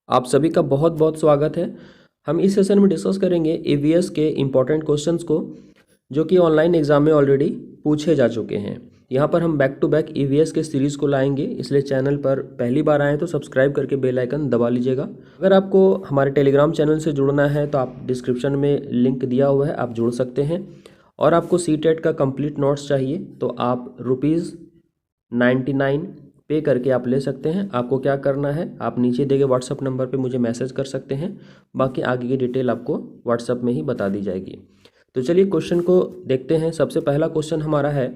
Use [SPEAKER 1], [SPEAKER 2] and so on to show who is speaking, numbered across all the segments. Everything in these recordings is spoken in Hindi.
[SPEAKER 1] आप सभी का बहुत बहुत स्वागत है। हम इस सेशन में डिस्कस करेंगे ईवीएस के इम्पोर्टेंट क्वेश्चंस को जो कि ऑनलाइन एग्जाम में ऑलरेडी पूछे जा चुके हैं। यहाँ पर हम बैक टू बैक ईवीएस के सीरीज़ को लाएंगे, इसलिए चैनल पर पहली बार आएँ तो सब्सक्राइब करके बेल आइकन दबा लीजिएगा। अगर आपको हमारे टेलीग्राम चैनल से जुड़ना है तो आप डिस्क्रिप्शन में लिंक दिया हुआ है, आप जुड़ सकते हैं। और आपको सीटेट का कंप्लीट नोट्स चाहिए तो आप ₹99 पे करके आप ले सकते हैं। आपको क्या करना है, आप नीचे दिए गए व्हाट्सअप नंबर पे मुझे मैसेज कर सकते हैं, बाकी आगे की डिटेल आपको व्हाट्सअप में ही बता दी जाएगी। तो चलिए क्वेश्चन को देखते हैं। सबसे पहला क्वेश्चन हमारा है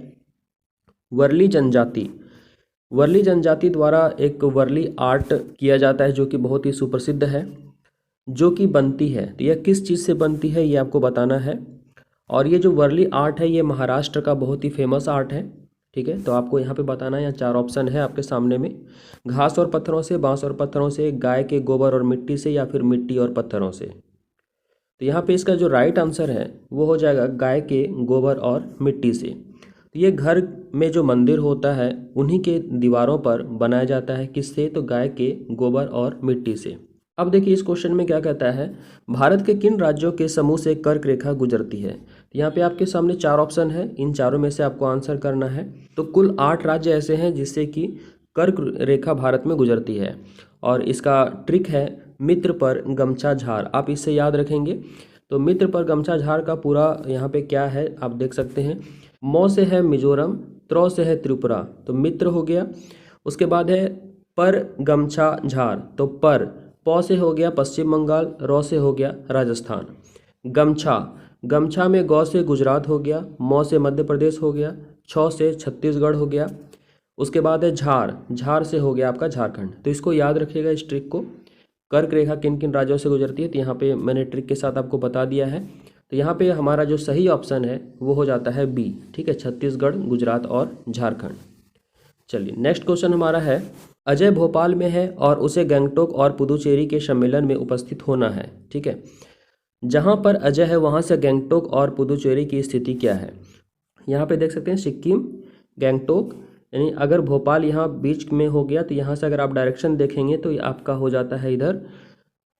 [SPEAKER 1] वर्ली जनजाति। वर्ली जनजाति द्वारा एक वर्ली आर्ट किया जाता है जो कि बहुत ही सुप्रसिद्ध है, जो कि बनती है तो यह किस चीज़ से बनती है ये आपको बताना है। और ये जो वर्ली आर्ट है ये महाराष्ट्र का बहुत ही फेमस आर्ट है। ठीक है, तो आपको यहाँ पे बताना है। यहाँ 4 ऑप्शन है आपके सामने में, घास और पत्थरों से, बांस और पत्थरों से, गाय के गोबर और मिट्टी से, या फिर मिट्टी और पत्थरों से। तो यहाँ पे इसका जो राइट आंसर है वो हो जाएगा गाय के गोबर और मिट्टी से। तो ये घर में जो मंदिर होता है उन्हीं के दीवारों पर बनाया जाता है, किससे, तो गाय के गोबर और मिट्टी से। अब देखिए इस क्वेश्चन में क्या कहता है, भारत के किन राज्यों के समूह से कर्क रेखा गुजरती है। तो यहाँ पे आपके सामने 4 ऑप्शन है, इन चारों में से आपको आंसर करना है। तो कुल 8 राज्य ऐसे हैं जिससे कि कर्क रेखा भारत में गुजरती है। और इसका ट्रिक है मित्र पर गमछा झार, आप इससे याद रखेंगे। तो मित्र पर गमछा झार का पूरा यहाँ पे क्या है आप देख सकते हैं। मौ से है मिजोरम, त्रो से है त्रिपुरा, तो मित्र हो गया। उसके बाद है पर गमछा झार, तो पर, पौ से हो गया पश्चिम बंगाल, रौ से हो गया राजस्थान। गमछा, गमछा में गौ से गुजरात हो गया, मौ से मध्य प्रदेश हो गया, छौ से छत्तीसगढ़ हो गया। उसके बाद है झार, झार से हो गया आपका झारखंड। तो इसको याद रखिएगा इस ट्रिक को। कर्क रेखा किन किन राज्यों से गुजरती है तो यहाँ पे मैंने ट्रिक के साथ आपको बता दिया है। तो यहाँ पे हमारा जो सही ऑप्शन है वो हो जाता है बी। ठीक है, छत्तीसगढ़, गुजरात और झारखंड। चलिए नेक्स्ट क्वेश्चन हमारा है, अजय भोपाल में है और उसे गंगटोक और पुदुचेरी के सम्मेलन में उपस्थित होना है। ठीक है, जहाँ पर अजय है वहाँ से गंगटोक और पुदुचेरी की स्थिति क्या है। यहाँ पे देख सकते हैं सिक्किम, गंगटोक, यानी अगर भोपाल यहाँ बीच में हो गया तो यहाँ से अगर आप डायरेक्शन देखेंगे तो ये आपका हो जाता है इधर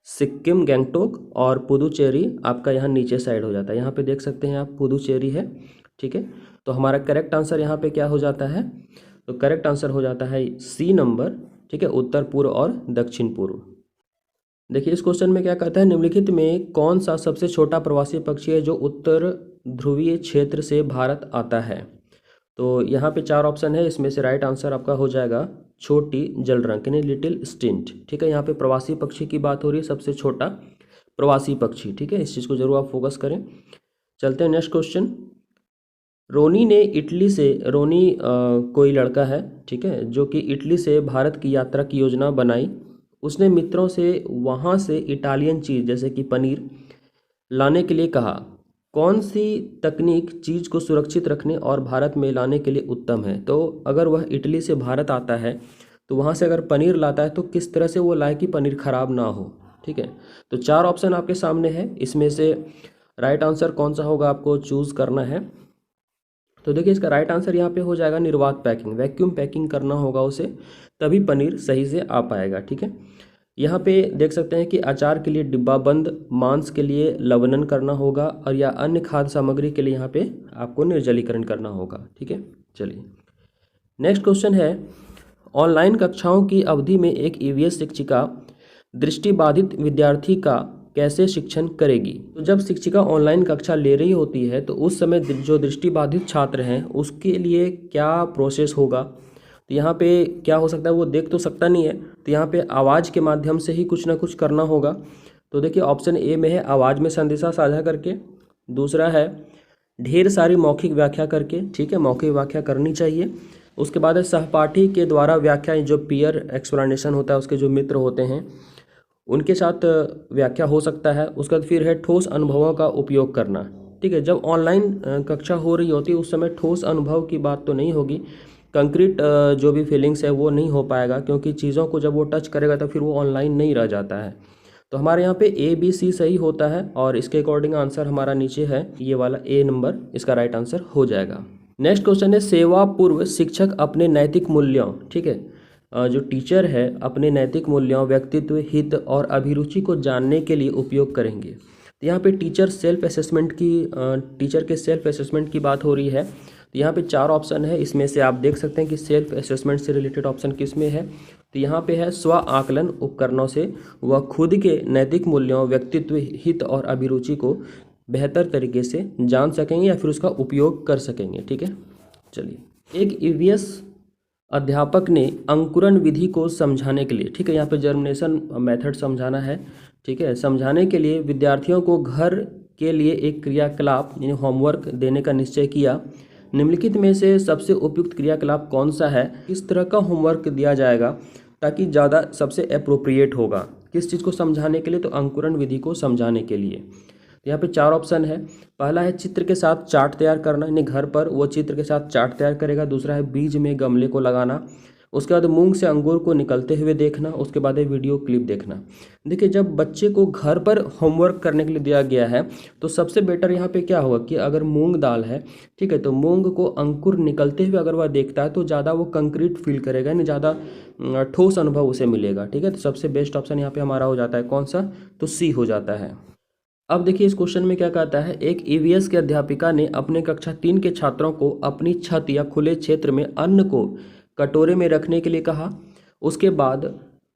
[SPEAKER 1] सिक्किम, गंगटोक, और पुदुचेरी आपका यहाँ नीचे साइड हो जाता है। यहाँ पे देख सकते हैं आप पुदुचेरी है। ठीक है, तो हमारा करेक्ट आंसर यहाँ पे क्या हो जाता है, तो करेक्ट आंसर हो जाता है सी नंबर। ठीक है, उत्तर पूर्व और दक्षिण पूर्व। देखिए इस क्वेश्चन में क्या कहता है, निम्नलिखित में कौन सा सबसे छोटा प्रवासी पक्षी है जो उत्तर ध्रुवीय क्षेत्र से भारत आता है। तो यहाँ पे 4 ऑप्शन है, इसमें से राइट आंसर आपका हो जाएगा छोटी जलरंक, यानी लिटिल स्टिंट। ठीक है, यहाँ पे प्रवासी पक्षी की बात हो रही है, सबसे छोटा प्रवासी पक्षी। ठीक है, इस चीज़ को जरूर आप फोकस करें। चलते हैं नेक्स्ट क्वेश्चन। रोनी ने इटली से, रोनी कोई लड़का है, ठीक है, जो कि इटली से भारत की यात्रा की योजना बनाई। उसने मित्रों से वहाँ से इटालियन चीज़ जैसे कि पनीर लाने के लिए कहा। कौन सी तकनीक चीज़ को सुरक्षित रखने और भारत में लाने के लिए उत्तम है। तो अगर वह इटली से भारत आता है तो वहाँ से अगर पनीर लाता है तो किस तरह से वो लाए कि पनीर खराब ना हो। ठीक है, तो 4 ऑप्शन आपके सामने है, इसमें से राइट आंसर कौन सा होगा आपको चूज़ करना है। तो देखिए इसका राइट आंसर यहाँ पे हो जाएगा निर्वात पैकिंग, वैक्यूम पैकिंग करना होगा उसे, तभी पनीर सही से आ पाएगा। ठीक है, यहाँ पे देख सकते हैं कि अचार के लिए डिब्बा बंद, मांस के लिए लवणन करना होगा, और या अन्य खाद्य सामग्री के लिए यहाँ पे आपको निर्जलीकरण करना होगा। ठीक है, चलिए नेक्स्ट क्वेश्चन है, ऑनलाइन कक्षाओं की अवधि में एक ईवीएस शिक्षिका दृष्टिबाधित विद्यार्थी का कैसे शिक्षण करेगी। तो जब शिक्षिका ऑनलाइन कक्षा ले रही होती है तो उस समय जो दृष्टिबाधित छात्र हैं उसके लिए क्या प्रोसेस होगा। तो यहाँ पे क्या हो सकता है, वो देख तो सकता नहीं है, तो यहाँ पे आवाज़ के माध्यम से ही कुछ ना कुछ करना होगा। तो देखिए ऑप्शन ए में है आवाज़ में संदेशा साझा करके, दूसरा है ढेर सारी मौखिक व्याख्या करके। ठीक है, मौखिक व्याख्या करनी चाहिए। उसके बाद है सहपाठी के द्वारा व्याख्या, जो पीयर एक्सप्लेनेशन होता है, उसके जो मित्र होते हैं उनके साथ व्याख्या हो सकता है। उसके बाद फिर है ठोस अनुभवों का उपयोग करना। ठीक है, जब ऑनलाइन कक्षा हो रही होती है उस समय ठोस अनुभव की बात तो नहीं होगी, कंक्रीट जो भी फीलिंग्स है वो नहीं हो पाएगा, क्योंकि चीज़ों को जब वो टच करेगा तो फिर वो ऑनलाइन नहीं रह जाता है। तो हमारे यहाँ पे ए बी सी सही होता है, और इसके अकॉर्डिंग आंसर हमारा नीचे है ये वाला ए नंबर, इसका राइट आंसर हो जाएगा। नेक्स्ट क्वेश्चन है, सेवा पूर्व शिक्षक अपने नैतिक मूल्यों, ठीक है, जो टीचर है अपने नैतिक मूल्यों, व्यक्तित्व, हित और अभिरुचि को जानने के लिए उपयोग करेंगे। तो यहाँ पे टीचर के सेल्फ असेसमेंट की बात हो रही है। तो यहाँ पे 4 ऑप्शन है, इसमें से आप देख सकते हैं कि सेल्फ असेसमेंट से रिलेटेड ऑप्शन किस में है। तो यहाँ पे है स्व आकलन उपकरणों से वह खुद के नैतिक मूल्यों, व्यक्तित्व, हित और अभिरुचि को बेहतर तरीके से जान सकेंगे या फिर उसका उपयोग कर सकेंगे। ठीक है, चलिए। एक ईवीएस अध्यापक ने अंकुरण विधि को समझाने के लिए, ठीक है, यहाँ पे जर्मिनेशन मेथड समझाना है, ठीक है, समझाने के लिए विद्यार्थियों को घर के लिए एक क्रियाकलाप यानी होमवर्क देने का निश्चय किया। निम्नलिखित में से सबसे उपयुक्त क्रियाकलाप कौन सा है? किस तरह का होमवर्क दिया जाएगा ताकि ज़्यादा सबसे अप्रोप्रिएट होगा? किस चीज़ को समझाने के लिए? तो अंकुरण विधि को समझाने के लिए। तो यहाँ पे 4 ऑप्शन है। पहला है चित्र के साथ चार्ट तैयार करना, यानी घर पर वो चित्र के साथ चार्ट तैयार करेगा। दूसरा है बीज में गमले को लगाना। उसके बाद मूंग से अंगूर को निकलते हुए देखना। उसके बाद है वीडियो क्लिप देखना। देखिए, जब बच्चे को घर पर होमवर्क करने के लिए दिया गया है तो सबसे बेटर यहाँ पे क्या होगा कि अगर मूंग दाल है, ठीक है, तो मूंग को अंकुर निकलते हुए अगर वह देखता है तो ज़्यादा वो कंक्रीट फील करेगा, यानी ज़्यादा ठोस अनुभव उसे मिलेगा। ठीक है, तो सबसे बेस्ट ऑप्शन यहाँ पे हमारा हो जाता है कौन सा? तो सी हो जाता है। अब देखिए इस क्वेश्चन में क्या कहता है, एक ईवीएस के अध्यापिका ने अपने कक्षा 3 के छात्रों को अपनी छत या खुले क्षेत्र में अन्न को कटोरे में रखने के लिए कहा। उसके बाद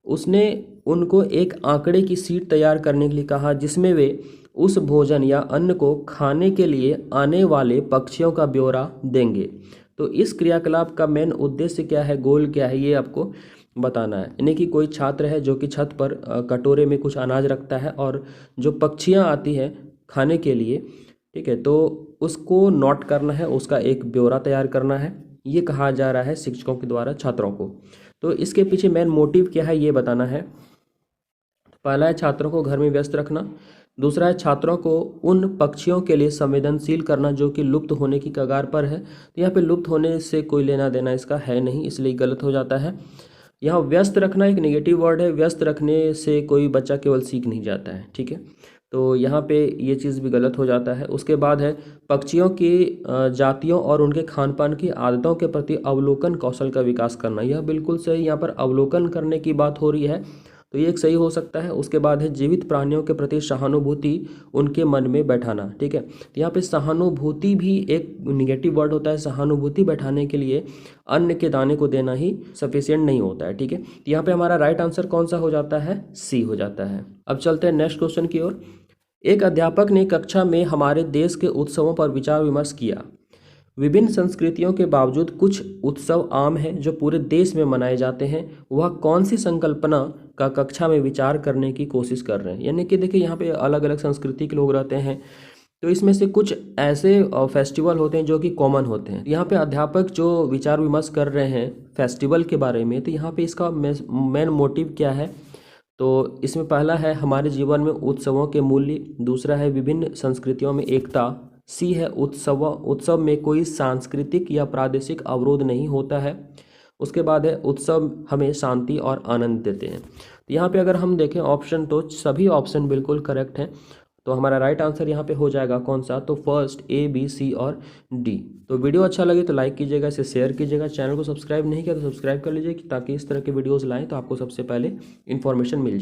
[SPEAKER 1] उसने उनको एक आंकड़े की शीट तैयार करने के लिए कहा जिसमें वे उस भोजन या अन्न को खाने के लिए आने वाले पक्षियों का ब्यौरा देंगे। तो इस क्रियाकलाप का मेन उद्देश्य क्या है, गोल क्या है, ये आपको बताना है। यानी कि कोई छात्र है जो कि छत पर कटोरे में कुछ अनाज रखता है और जो पक्षियां आती हैं खाने के लिए, ठीक है, तो उसको नोट करना है, उसका एक ब्यौरा तैयार करना है। ये कहा जा रहा है शिक्षकों के द्वारा छात्रों को। तो इसके पीछे मेन मोटिव क्या है ये बताना है। पहला है छात्रों को घर में व्यस्त रखना। दूसरा है छात्रों को उन पक्षियों के लिए संवेदनशील करना जो कि लुप्त होने की कगार पर है। तो यहाँ पे लुप्त होने से कोई लेना देना इसका है नहीं, इसलिए गलत हो जाता है। यहाँ व्यस्त रखना एक नेगेटिव वर्ड है, व्यस्त रखने से कोई बच्चा केवल सीख नहीं जाता है। ठीक है, तो यहाँ पे ये चीज़ भी गलत हो जाता है। उसके बाद है पक्षियों की जातियों और उनके खान पान की आदतों के प्रति अवलोकन कौशल का विकास करना। यह बिल्कुल सही, यहाँ पर अवलोकन करने की बात हो रही है, तो ये एक सही हो सकता है। उसके बाद है जीवित प्राणियों के प्रति सहानुभूति उनके मन में बैठाना। ठीक है, तो यहाँ पे सहानुभूति भी एक नेगेटिव वर्ड होता है। सहानुभूति बैठाने के लिए अन्न के दाने को देना ही सफिशिएंट नहीं होता है। ठीक है, तो यहाँ पे हमारा राइट आंसर कौन सा हो जाता है? सी हो जाता है। अब चलते हैं नेक्स्ट क्वेश्चन की ओर। एक अध्यापक ने कक्षा में हमारे देश के उत्सवों पर विचार विमर्श किया। विभिन्न संस्कृतियों के बावजूद कुछ उत्सव आम हैं जो पूरे देश में मनाए जाते हैं। वह कौन सी संकल्पना का कक्षा में विचार करने की कोशिश कर रहे हैं? यानी कि देखिए यहाँ पे अलग अलग संस्कृति के लोग रहते हैं, तो इसमें से कुछ ऐसे फेस्टिवल होते हैं जो कि कॉमन होते हैं। यहाँ पे अध्यापक जो विचार विमर्श कर रहे हैं फेस्टिवल के बारे में, तो यहाँ पे इसका मेन मोटिव क्या है? तो इसमें पहला है हमारे जीवन में उत्सवों के मूल्य। दूसरा है विभिन्न संस्कृतियों में एकता। सी है उत्सव में कोई सांस्कृतिक या प्रादेशिक अवरोध नहीं होता है। उसके बाद है उत्सव हमें शांति और आनंद देते हैं। तो यहाँ पे अगर हम देखें ऑप्शन, तो सभी ऑप्शन बिल्कुल करेक्ट हैं। तो हमारा राइट आंसर यहाँ पे हो जाएगा कौन सा? तो फर्स्ट ए, बी, सी और डी। तो वीडियो अच्छा लगे तो लाइक कीजिएगा, इसे शेयर कीजिएगा। चैनल को सब्सक्राइब नहीं किया तो सब्सक्राइब कर लीजिए ताकि इस तरह के वीडियोज़ लाएँ तो आपको सबसे पहले इन्फॉर्मेशन मिल जाए।